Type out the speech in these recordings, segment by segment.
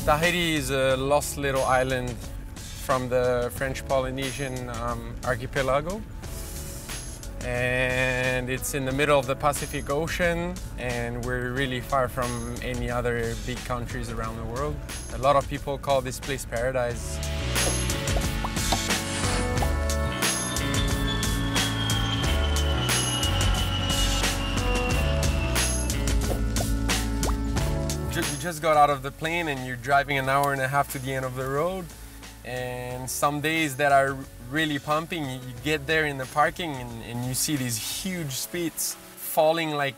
Tahiti is a lost little island from the French Polynesian archipelago. And it's in the middle of the Pacific Ocean, and we're really far from any other big countries around the world. A lot of people call this place paradise. You just got out of the plane and you're driving an hour and a half to the end of the road. And some days that are really pumping, you get there in the parking and you see these huge speeds falling like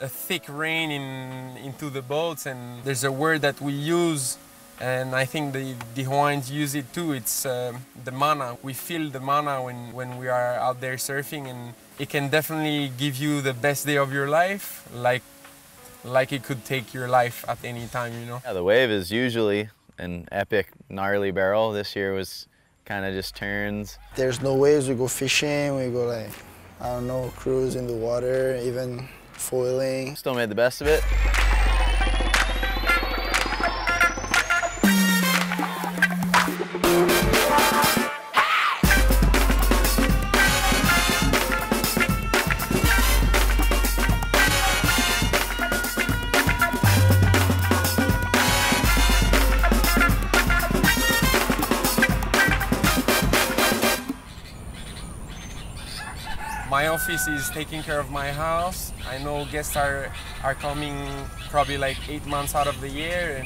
a thick rain into the boats. And there's a word that we use, and I think the Hawaiians use it too, it's the mana. We feel the mana when we are out there surfing, and it can definitely give you the best day of your life, like it could take your life at any time, you know? Yeah, the wave is usually an epic, gnarly barrel. This year was kind of just turns. There's no waves, we go fishing, we go like, I don't know, cruise in the water, even foiling. Still made the best of it. My office is taking care of my house. I know guests are coming probably like 8 months out of the year,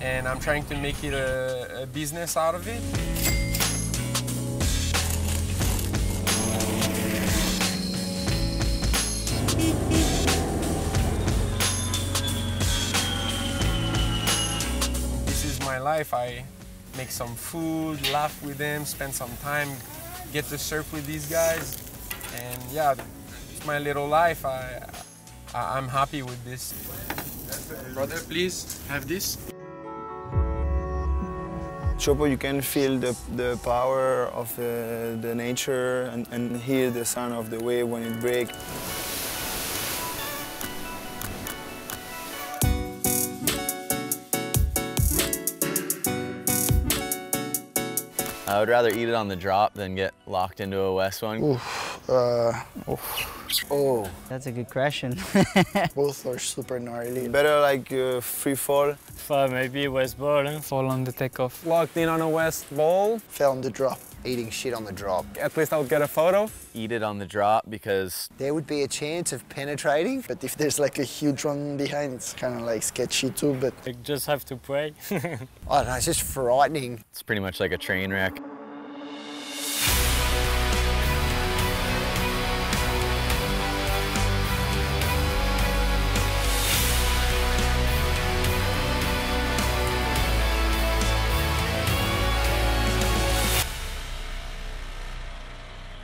and I'm trying to make it a business out of it. This is my life. I make some food, laugh with them, spend some time, get to surf with these guys. And yeah, it's my little life. I'm happy with this. Brother, please have this. Teahupo'o, you can feel the power of the nature and hear the sound of the wave when it breaks. I would rather eat it on the drop than get locked into a west one. Oof, Oh, that's a good question. both are super gnarly. Better like free fall. Maybe west ball, fall on the takeoff. Locked in on a west bowl. Fell on the drop. Eating shit on the drop. At least I'll get a photo. Eat it on the drop because There would be a chance of penetrating. But if there's like a huge one behind, it's kind of like sketchy too, but... You just have to pray. I don't know, it's just frightening. it's pretty much like a train wreck.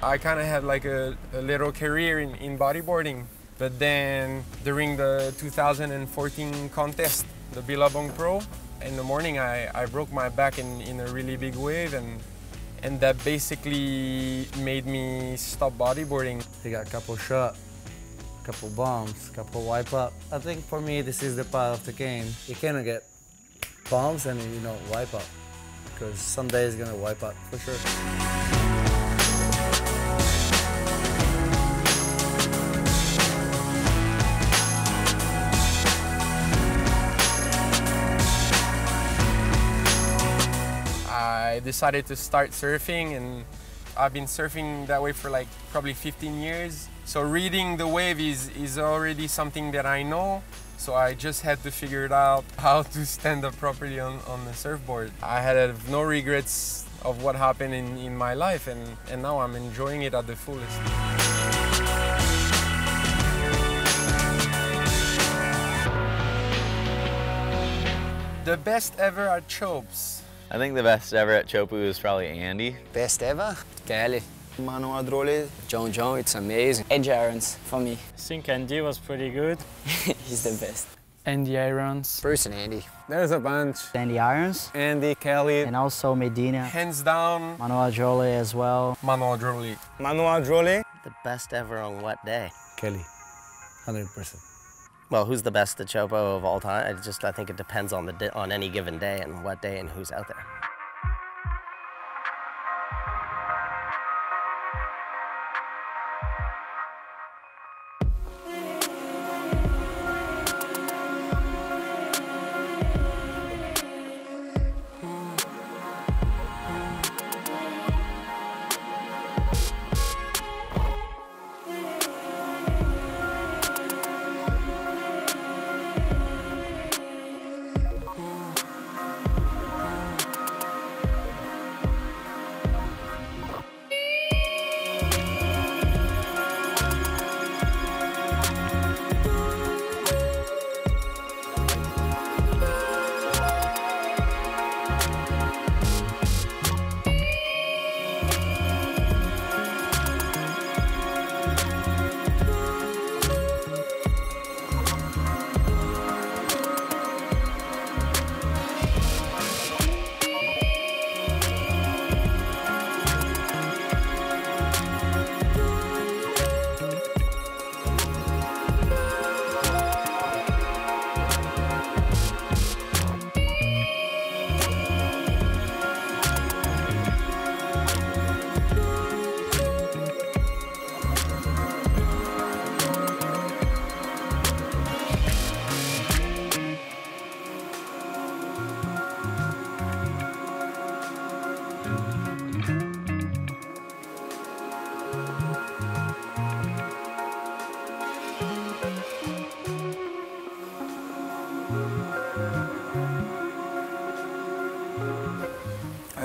I kind of had like a little career in bodyboarding, but then during the 2014 contest, the Billabong Pro, in the morning I broke my back in a really big wave, and that basically made me stop bodyboarding. He got a couple shot, couple bombs, couple wipe up. I think for me this is the part of the game. You cannot get bombs and you know wipe up, because someday it's gonna wipe up for sure. I decided to start surfing, and I've been surfing that way for like probably 15 years. So reading the wave is already something that I know, so I just had to figure it out how to stand up properly on the surfboard. I had no regrets of what happened in my life, and now I'm enjoying it at the fullest. The best ever at Chopes. I think the best ever at Teahupo'o is probably Andy. Best ever? Kelly. Manoa Drollet. John, it's amazing. Edge irons for me. I think Andy was pretty good. He's the best. Andy irons. Bruce and Andy. There's a bunch. Andy irons. Andy, Kelly. And also Medina. Hands down, Manoa Drollet as well. Manoa Drollet. Manoa Drollet. The best ever on what day? Kelly, 100%. Well, who's the best Teahupo'o of all time? I think it depends on on any given day and what day and who's out there.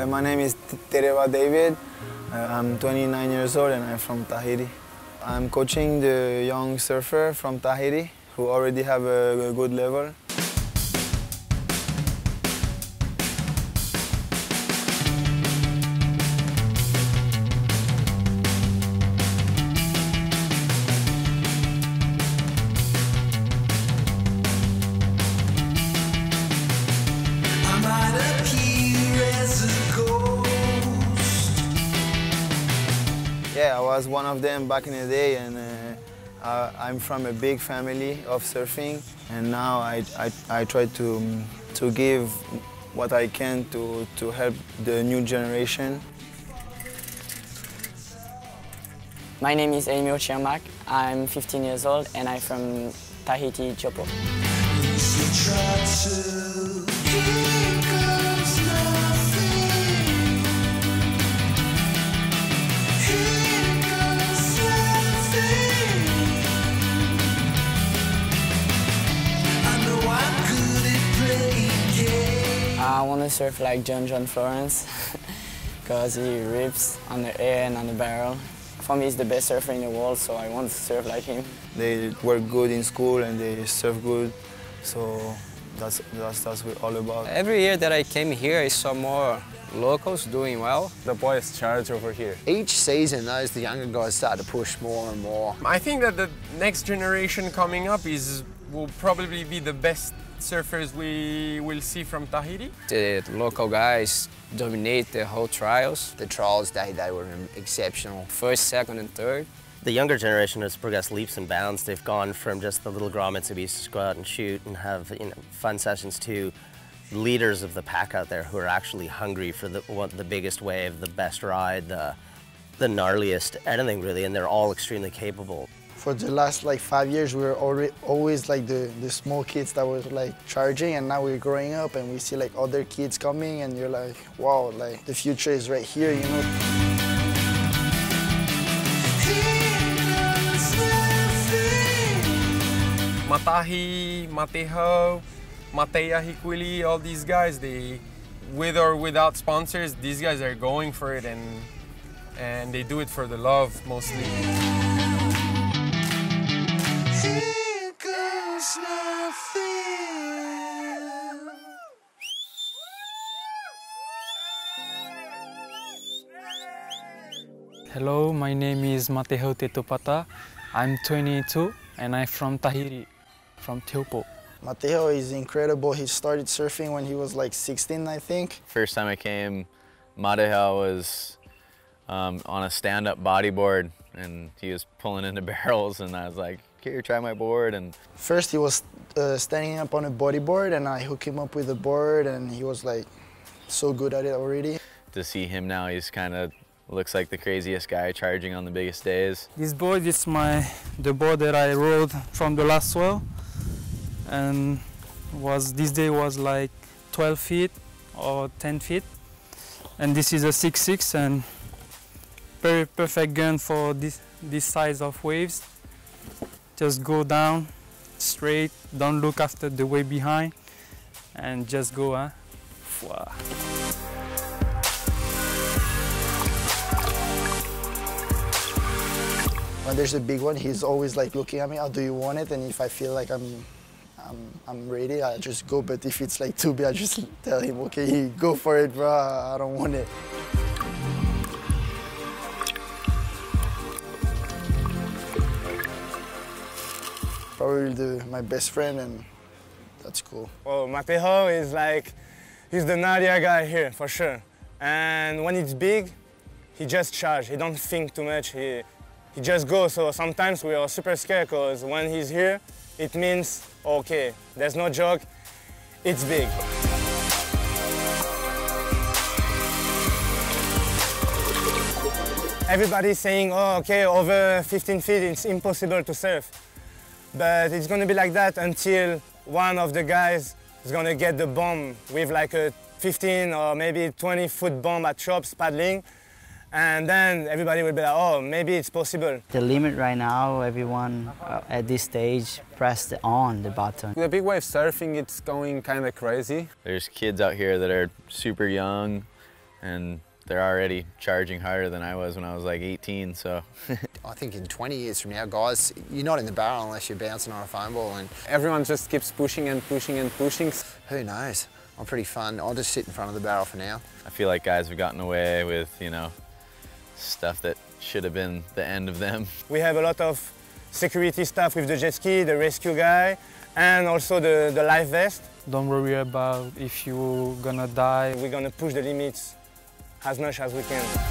My name is David. I'm 29 years old and I'm from Tahiti. I'm coaching the young surfer from Tahiti who already have a good level. Yeah, I was one of them back in the day, and I'm from a big family of surfing, and now I try to give what I can to help the new generation. My name is Eimeo Czermak. I'm 15 years old and I'm from Tahiti, Teahupo'o. I want to surf like John Florence because he rips on the air and on the barrel. For me, he's the best surfer in the world, so I want to surf like him. They work good in school and they surf good, so that's what we're all about. Every year that I came here, I saw more locals doing well. The boys charge over here. Each season, the younger guys start to push more and more. I think that the next generation coming up will probably be the best surfers we will see from Tahiti. The local guys dominate the whole trials. The trials day, they were exceptional. First, second, and third. The younger generation has progressed leaps and bounds. They've gone from just the little grommets who used to go out and shoot and have fun sessions to leaders of the pack out there who are actually hungry for the biggest wave, the best ride, the gnarliest, anything really, and they're all extremely capable. For the last 5 years, we were always the small kids that were charging, and now we're growing up and we see other kids coming, and you're like, wow, the future is right here, you know. Matahi, Matehau, Matehau, all these guys, with or without sponsors, these guys are going for it, and they do it for the love mostly. Hello, my name is Matehau Tetopata. I'm 22 and I'm from Tahiti, from Teahupo'o. Matehau is incredible. He started surfing when he was 16, I think. First time I came, Matehau was on a stand-up bodyboard and he was pulling into barrels, and I was like, here, try my board. And first he was standing up on a bodyboard, and I hooked him up with a board, and he was like so good at it already. To see him now, he's kind of looks like the craziest guy charging on the biggest days. This board is the board that I rode from the last swell, and this day was like 12 feet or 10 feet, and this is a 6.6, and very perfect gun for this size of waves. Just go down straight, don't look after the way behind, and just go. When there's a big one, he's always like looking at me, oh, do you want it? And if I feel like I'm ready, I just go. But if it's like too big, I just tell him, okay, go for it, bro, I don't want it. Probably my best friend, and that's cool. Well, Matehau is like, he's the naughtier guy here, for sure. And when it's big, he just charges. He don't think too much. He just goes. So sometimes we are super scared because when he's here, it means, okay, there's no joke, it's big. Everybody's saying, oh, okay, over 15 feet, it's impossible to surf. But it's gonna be like that until one of the guys is gonna get the bomb with like a 15 or maybe 20-foot bomb at chops paddling. And then everybody will be like, oh, maybe it's possible. The limit right now, everyone at this stage press the button. The big wave surfing, it's going kind of crazy. There's kids out here that are super young, and they're already charging harder than I was when I was like 18, so. I think in 20 years from now, guys, you're not in the barrel unless you're bouncing on a foam ball. And everyone just keeps pushing and pushing and pushing. Who knows? I'm pretty fun. I'll just sit in front of the barrel for now. I feel like guys have gotten away with, you know, stuff that should have been the end of them. We have a lot of security stuff with the jet ski, the rescue guy, and also the life vest. Don't worry about if you're gonna die. We're gonna push the limits as much as we can.